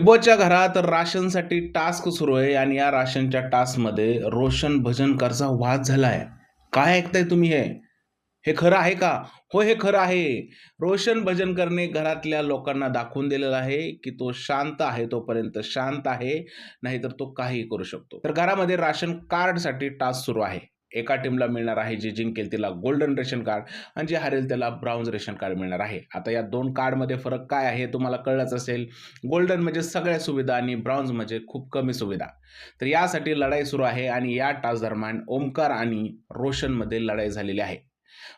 Big घरात राशनसाठी task सुरू आहे आणि या राशनच्या टास्कमध्ये रोशन भजनकरचा वाद झालाय. काय ऐकताय तुम्ही हे? हे खरं आहे का? हो, हे खरं आहे. रोशन भजनकरने घरातल्या लोकांना दाखवून दिलेलं आहे, की तो शांत आहे तोपर्यंत शांत आहे, नाहीतर तो काहीही करू शकतो. तर घरामध्ये राशन कार्डसाठी टास्क सुरू आहे. एका टीमला मिळणार आहे, जी जिंकेल तिला गोल्डन रेशन कार्ड आणि जे हरेल त्याला ब्राउन रेशन कार्ड मिळणार आहे. आता या 2 कार्डमध्ये फरक काय आहे तुम्हाला कळलंच असेल. गोल्डन म्हणजे सगळ्या सुविधा आणि ब्राउन्झ म्हणजे खूप कमी सुविधा. तर यासाठी लढाई सुरू आहे आणि या टास्क दरम्यान ओमकार आणि रोशनमध्ये लढाई झालेली आहे.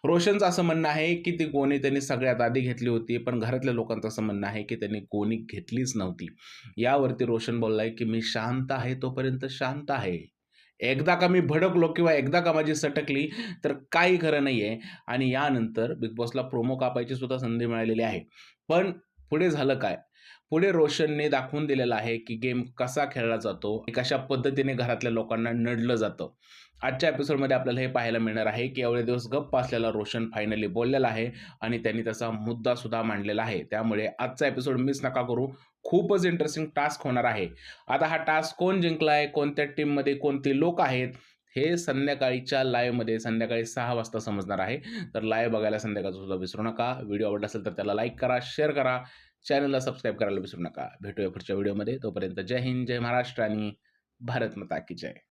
रोशनचं असं म्हणणं आहे, की ती गोणी त्यांनी सगळ्यात आधी घेतली होती, पण घरातल्या लोकांचं असं म्हणणं आहे, की त्यांनी गोणी घेतलीच नव्हती. यावरती रोशन बोललाय, की "मी शांत आहे तोपर्यंत शांत आहे. एकदा का मी भडकलो किंवा एकदा का माझी सटकली, तर काही खरं नाहीये." आणि यानंतर बिग बॉसला प्रोमो कापायची सुद्धा संधी मिळालेली आहे. पण पुढे झालं काय? पुढे रोशनने दाखवून दिलेलं आहे, की गेम कसा खेळला जातो, कशा पद्धतीने घरातल्या लोकांना नडलं जातं. आजच्या एपिसोडमध्ये आपल्याला हे पाहायला मिळणार आहे, की एवढे दिवस गप्प असलेला रोशन फायनली बोललेला आहे आणि त्यांनी त्याचा मुद्दासुद्धा मांडलेला आहे. त्यामुळे आजचा एपिसोड मिस नका करू. खूपच इंटरेस्टिंग टास्क होणार आहे. आता हा टास्क कोण जिंकलाय, कोणत्या टीममध्ये कोणते लोक आहेत, हे संध्याकाळीच्या लाईव्हमध्ये संध्याकाळी 6 वाजता समजणार आहे. तर लाईव्ह बघायला संध्याकाळचं सुद्धा विसरू नका. व्हिडिओ आवडला असेल तर त्याला लाईक करा, शेअर करा. चॅनलला सबस्क्राईब करायला विसरू नका. भेटूया पुढच्या व्हिडिओमध्ये. तोपर्यंत जय हिंद, जय महाराष्ट्र आणि भारत माता की जय.